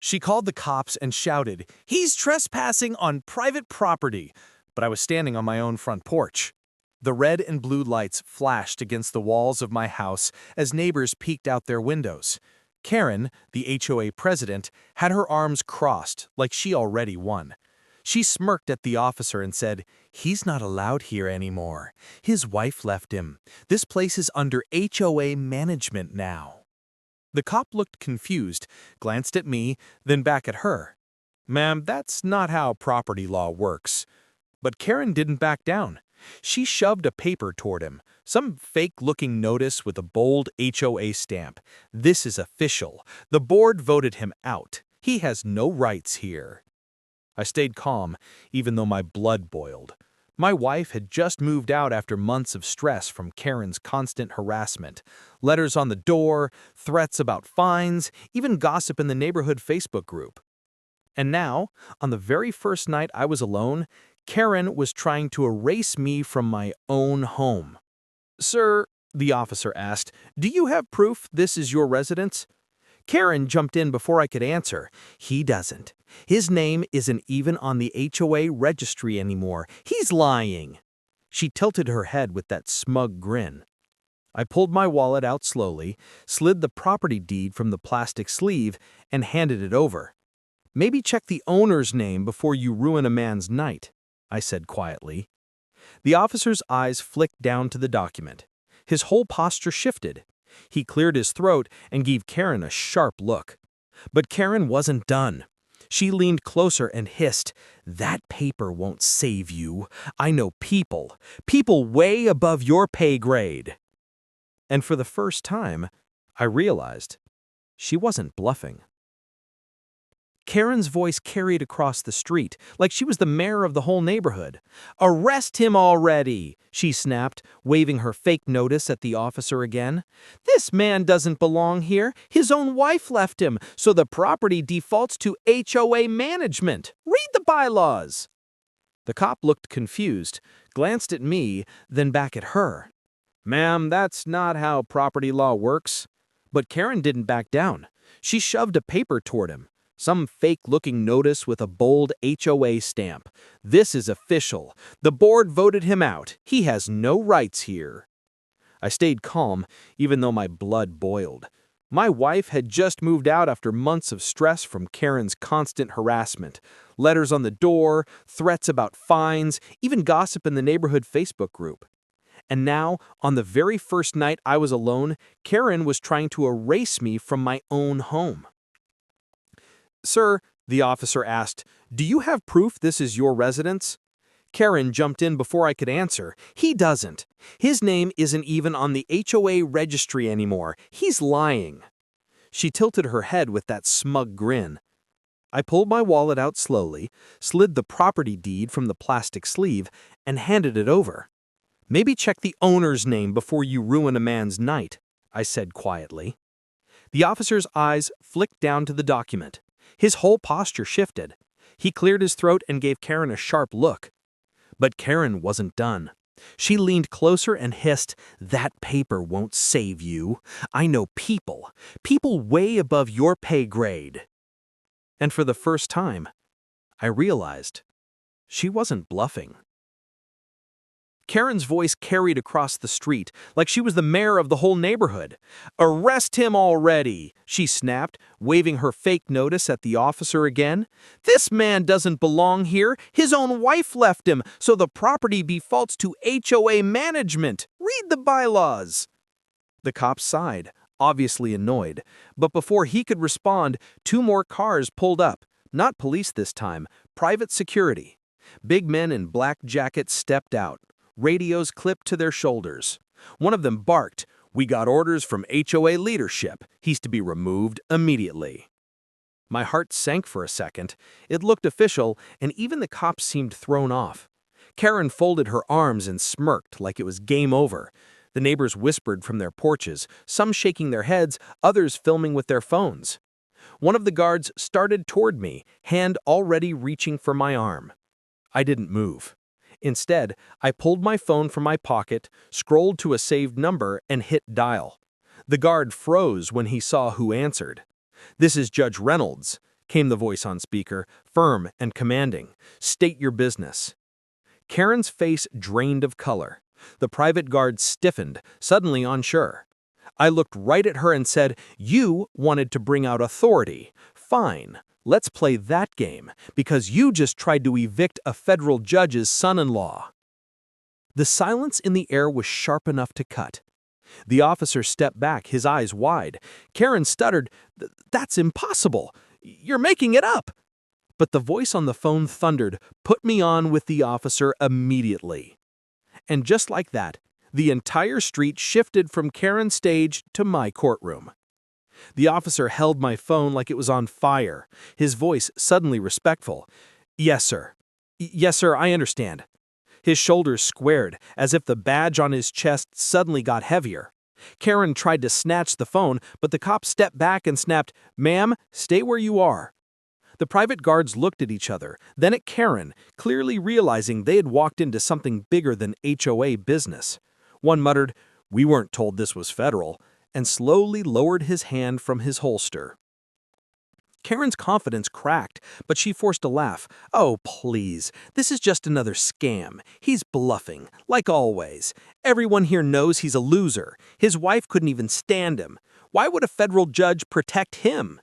She called the cops and shouted, "He's trespassing on private property!" But I was standing on my own front porch. The red and blue lights flashed against the walls of my house as neighbors peeked out their windows. Karen, the HOA president, had her arms crossed like she already won. She smirked at the officer and said, "He's not allowed here anymore. His wife left him. This place is under HOA management now." The cop looked confused, glanced at me, then back at her. "Ma'am, that's not how property law works." But Karen didn't back down. She shoved a paper toward him, some fake-looking notice with a bold HOA stamp. "This is official. The board voted him out. He has no rights here." I stayed calm, even though my blood boiled. My wife had just moved out after months of stress from Karen's constant harassment. Letters on the door, threats about fines, even gossip in the neighborhood Facebook group. And now, on the very first night I was alone, Karen was trying to erase me from my own home. "Sir," the officer asked, "do you have proof this is your residence?" Karen jumped in before I could answer. "He doesn't. His name isn't even on the HOA registry anymore. He's lying." She tilted her head with that smug grin. I pulled my wallet out slowly, slid the property deed from the plastic sleeve, and handed it over. "Maybe check the owner's name before you ruin a man's night," I said quietly. The officer's eyes flicked down to the document. His whole posture shifted. He cleared his throat and gave Karen a sharp look. But Karen wasn't done. She leaned closer and hissed, "That paper won't save you. I know people way above your pay grade." And for the first time, I realized she wasn't bluffing. Karen's voice carried across the street, like she was the mayor of the whole neighborhood. "Arrest him already!" she snapped, waving her fake notice at the officer again. "This man doesn't belong here. His own wife left him, so the property defaults to HOA management. Read the bylaws." The cop looked confused, glanced at me, then back at her. "Ma'am, that's not how property law works." But Karen didn't back down. She shoved a paper toward him. Some fake-looking notice with a bold HOA stamp. "This is official. The board voted him out. He has no rights here." I stayed calm, even though my blood boiled. My wife had just moved out after months of stress from Karen's constant harassment. Letters on the door, threats about fines, even gossip in the neighborhood Facebook group. And now, on the very first night I was alone, Karen was trying to erase me from my own home. "Sir," the officer asked, "do you have proof this is your residence?" Karen jumped in before I could answer. "He doesn't. His name isn't even on the HOA registry anymore. He's lying." She tilted her head with that smug grin. I pulled my wallet out slowly, slid the property deed from the plastic sleeve, and handed it over. "Maybe check the owner's name before you ruin a man's night," I said quietly. The officer's eyes flicked down to the document. His whole posture shifted. He cleared his throat and gave Karen a sharp look. But Karen wasn't done. She leaned closer and hissed, "That paper won't save you. I know people way above your pay grade." And for the first time, I realized she wasn't bluffing. Karen's voice carried across the street, like she was the mayor of the whole neighborhood. "Arrest him already!" she snapped, waving her fake notice at the officer again. "This man doesn't belong here. His own wife left him, so the property defaults to HOA management. Read the bylaws." The cop sighed, obviously annoyed, but before he could respond, 2 more cars pulled up. Not police this time, private security. Big men in black jackets stepped out. Radios clipped to their shoulders. One of them barked, "We got orders from HOA leadership. He's to be removed immediately." My heart sank for a second. It looked official, and even the cops seemed thrown off. Karen folded her arms and smirked like it was game over. The neighbors whispered from their porches, some shaking their heads, others filming with their phones. One of the guards started toward me, hand already reaching for my arm. I didn't move. Instead, I pulled my phone from my pocket, scrolled to a saved number, and hit dial. The guard froze when he saw who answered. "This is Judge Reynolds. came the voice on speaker, firm and commanding. "State your business." Karen's face drained of color. The private guard stiffened, suddenly unsure. I looked right at her and said, "You wanted to bring out authority. Fine, let's play that game, because you just tried to evict a federal judge's son-in-law." The silence in the air was sharp enough to cut. The officer stepped back, his eyes wide. Karen stuttered, "That's impossible. You're making it up." But the voice on the phone thundered, "Put me on with the officer immediately." And just like that, the entire street shifted from Karen's stage to my courtroom. The officer held my phone like it was on fire, his voice suddenly respectful. "Yes, sir. Yes, sir, I understand." His shoulders squared, as if the badge on his chest suddenly got heavier. Karen tried to snatch the phone, but the cop stepped back and snapped, "Ma'am, stay where you are." The private guards looked at each other, then at Karen, clearly realizing they had walked into something bigger than HOA business. One muttered, "We weren't told this was federal," and slowly lowered his hand from his holster. Karen's confidence cracked, but she forced a laugh. "Oh, please, this is just another scam. He's bluffing, like always. Everyone here knows he's a loser. His wife couldn't even stand him. Why would a federal judge protect him?"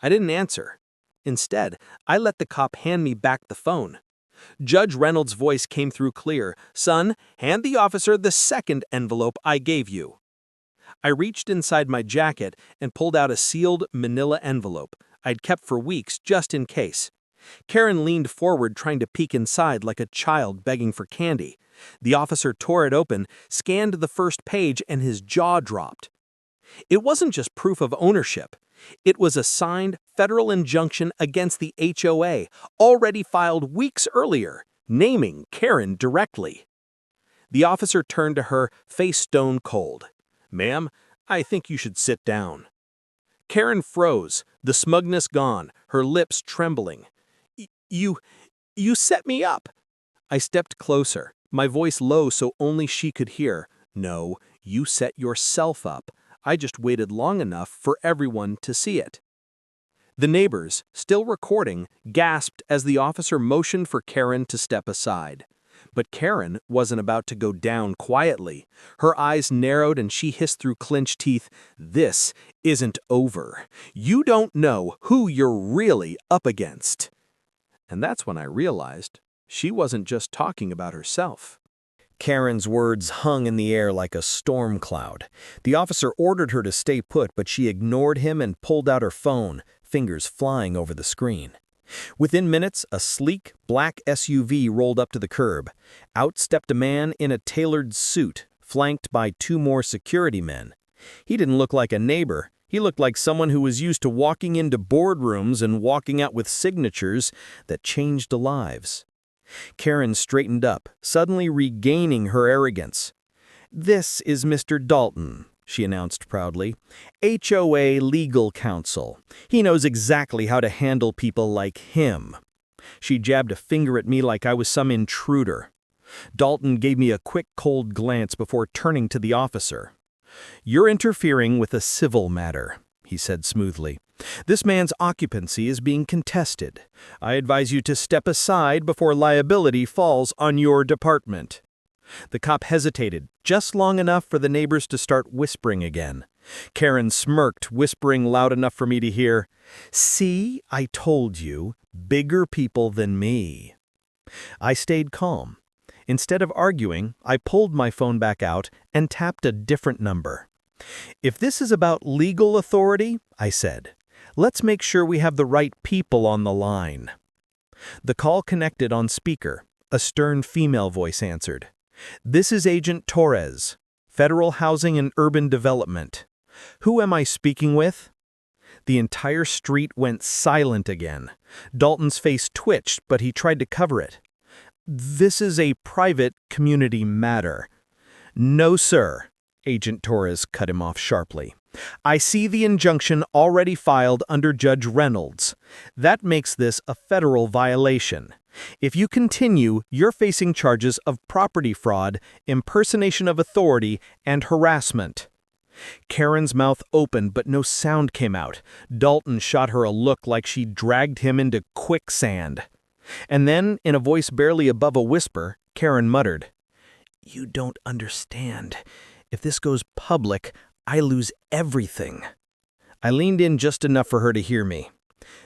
I didn't answer. Instead, I let the cop hand me back the phone. Judge Reynolds' voice came through clear. "Son, hand the officer the second envelope I gave you." I reached inside my jacket and pulled out a sealed manila envelope I'd kept for weeks just in case. Karen leaned forward trying to peek inside like a child begging for candy. The officer tore it open, scanned the first page, and his jaw dropped. It wasn't just proof of ownership. It was a signed federal injunction against the HOA, already filed weeks earlier, naming Karen directly. The officer turned to her, face stone cold. "Ma'am, I think you should sit down." Karen froze, the smugness gone, her lips trembling. You set me up." I stepped closer, my voice low so only she could hear. "No, you set yourself up. I just waited long enough for everyone to see it." The neighbors, still recording, gasped as the officer motioned for Karen to step aside. But Karen wasn't about to go down quietly. Her eyes narrowed and she hissed through clenched teeth, "This isn't over. You don't know who you're really up against." And that's when I realized she wasn't just talking about herself. Karen's words hung in the air like a storm cloud. The officer ordered her to stay put, but she ignored him and pulled out her phone, fingers flying over the screen. Within minutes, a sleek, black SUV rolled up to the curb. Out stepped a man in a tailored suit, flanked by two more security men. He didn't look like a neighbor. He looked like someone who was used to walking into boardrooms and walking out with signatures that changed lives. Karen straightened up, suddenly regaining her arrogance. "This is Mr. Dalton," she announced proudly. "HOA legal counsel. He knows exactly how to handle people like him." She jabbed a finger at me like I was some intruder. Dalton gave me a quick, cold glance before turning to the officer. "You're interfering with a civil matter," he said smoothly. "This man's occupancy is being contested. I advise you to step aside before liability falls on your department." The cop hesitated, just long enough for the neighbors to start whispering again. Karen smirked, whispering loud enough for me to hear, "See, I told you, bigger people than me." I stayed calm. Instead of arguing, I pulled my phone back out and tapped a different number. "If this is about legal authority," I said, "let's make sure we have the right people on the line." The call connected on speaker. A stern female voice answered. "This is Agent Torres, Federal Housing and Urban Development. Who am I speaking with?" The entire street went silent again. Dalton's face twitched, but he tried to cover it. "This is a private community matter." "No, sir," Agent Torres cut him off sharply. "I see the injunction already filed under Judge Reynolds. That makes this a federal violation. If you continue, you're facing charges of property fraud, impersonation of authority, and harassment." Karen's mouth opened, but no sound came out. Dalton shot her a look like she dragged him into quicksand. And then, in a voice barely above a whisper, Karen muttered, "You don't understand. If this goes public, I lose everything." I leaned in just enough for her to hear me.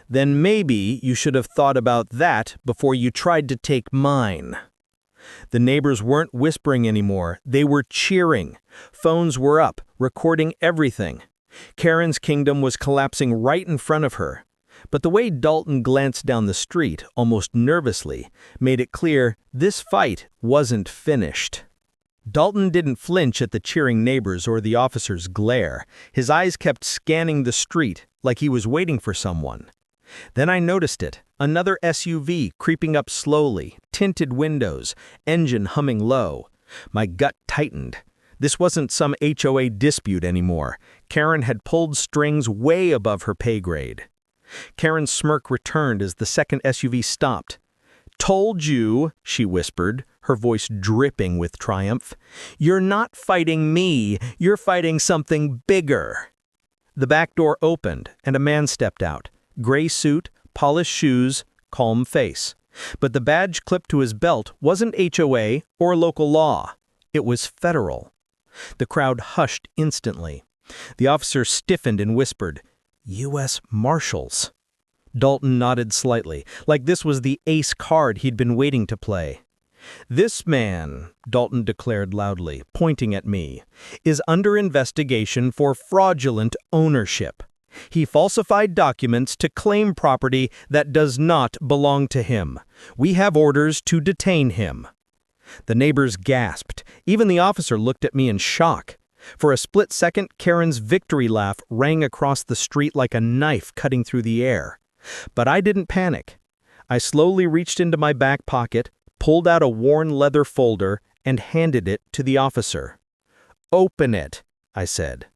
"Then maybe you should have thought about that before you tried to take mine." The neighbors weren't whispering anymore. They were cheering. Phones were up, recording everything. Karen's kingdom was collapsing right in front of her. But the way Dalton glanced down the street, almost nervously, made it clear this fight wasn't finished. Dalton didn't flinch at the cheering neighbors or the officer's glare. His eyes kept scanning the street, like he was waiting for someone. Then I noticed it, another SUV creeping up slowly, tinted windows, engine humming low. My gut tightened. This wasn't some HOA dispute anymore. Karen had pulled strings way above her pay grade. Karen's smirk returned as the second SUV stopped. "Told you," she whispered, her voice dripping with triumph. "You're not fighting me, you're fighting something bigger." The back door opened, and a man stepped out. Gray suit, polished shoes, calm face. But the badge clipped to his belt wasn't HOA or local law. It was federal. The crowd hushed instantly. The officer stiffened and whispered, "U.S. Marshals." Dalton nodded slightly, like this was the ace card he'd been waiting to play. "This man," Dalton declared loudly, pointing at me, "is under investigation for fraudulent ownership. He falsified documents to claim property that does not belong to him. We have orders to detain him." The neighbors gasped. Even the officer looked at me in shock. For a split second, Karen's victory laugh rang across the street like a knife cutting through the air. But I didn't panic. I slowly reached into my back pocket, pulled out a worn leather folder, and handed it to the officer. "Open it," I said.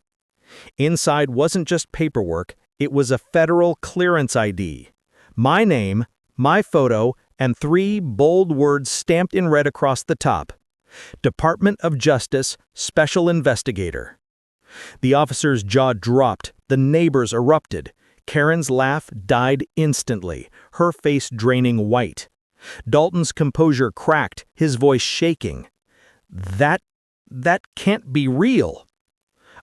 Inside wasn't just paperwork, it was a federal clearance ID. My name, my photo, and 3 bold words stamped in red across the top. Department of Justice, Special Investigator. The officer's jaw dropped, the neighbors erupted. Karen's laugh died instantly, her face draining white. Dalton's composure cracked, his voice shaking. That can't be real."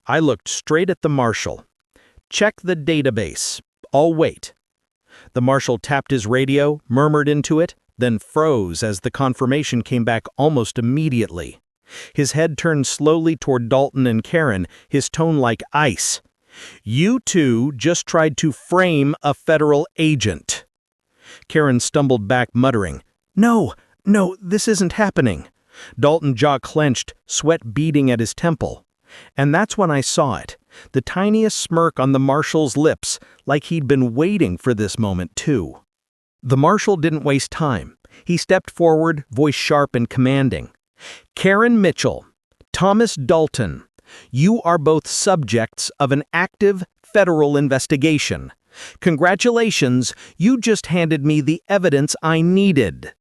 I looked straight at the marshal. "Check the database. I'll wait." The marshal tapped his radio, murmured into it, then froze as the confirmation came back almost immediately. His head turned slowly toward Dalton and Karen, his tone like ice. "You two just tried to frame a federal agent." Karen stumbled back, muttering, No, this isn't happening." Dalton's jaw clenched, sweat beading at his temple. And that's when I saw it, the tiniest smirk on the marshal's lips, like he'd been waiting for this moment too. The marshal didn't waste time. He stepped forward, voice sharp and commanding. "Karen Mitchell, Thomas Dalton, you are both subjects of an active federal investigation. Congratulations, you just handed me the evidence I needed."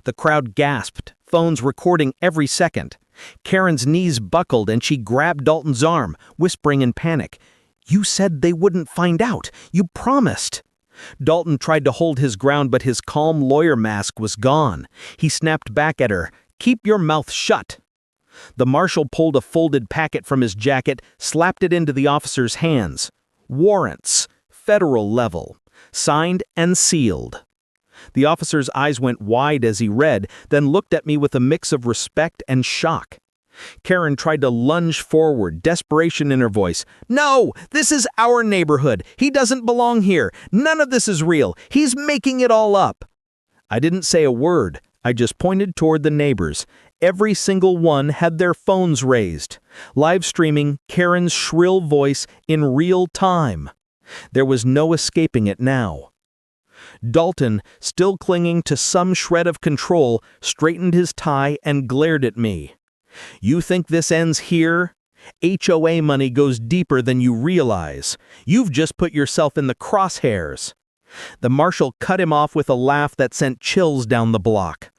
The crowd gasped, phones recording every second. Karen's knees buckled and she grabbed Dalton's arm, whispering in panic, "You said they wouldn't find out. You promised." Dalton tried to hold his ground, but his calm lawyer mask was gone. He snapped back at her, "Keep your mouth shut." The marshal pulled a folded packet from his jacket, slapped it into the officer's hands. Warrants, federal level, signed and sealed. The officer's eyes went wide as he read, then looked at me with a mix of respect and shock. Karen tried to lunge forward, desperation in her voice. "No, this is our neighborhood. He doesn't belong here. None of this is real. He's making it all up." I didn't say a word. I just pointed toward the neighbors. Every single one had their phones raised, live streaming Karen's shrill voice in real time. There was no escaping it now. Dalton, still clinging to some shred of control, straightened his tie and glared at me. "You think this ends here? HOA money goes deeper than you realize. You've just put yourself in the crosshairs." The marshal cut him off with a laugh that sent chills down the block.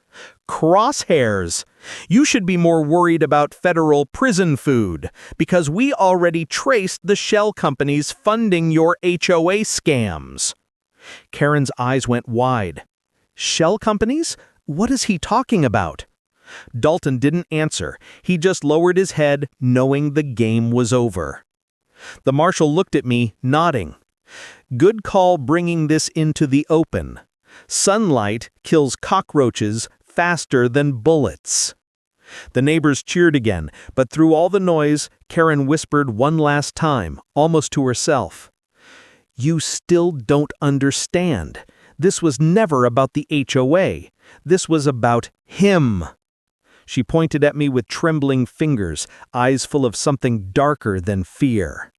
Crosshairs. You should be more worried about federal prison food, because we already traced the shell companies funding your HOA scams. Karen's eyes went wide. Shell companies? What is he talking about? Dalton didn't answer. He just lowered his head, knowing the game was over. The marshal looked at me, nodding. Good call bringing this into the open. Sunlight kills cockroaches faster than bullets. The neighbors cheered again, but through all the noise, Karen whispered one last time, almost to herself. You still don't understand. This was never about the HOA. This was about him. She pointed at me with trembling fingers, eyes full of something darker than fear.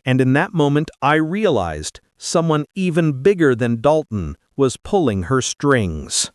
And in that moment, I realized someone even bigger than Dalton was pulling her strings.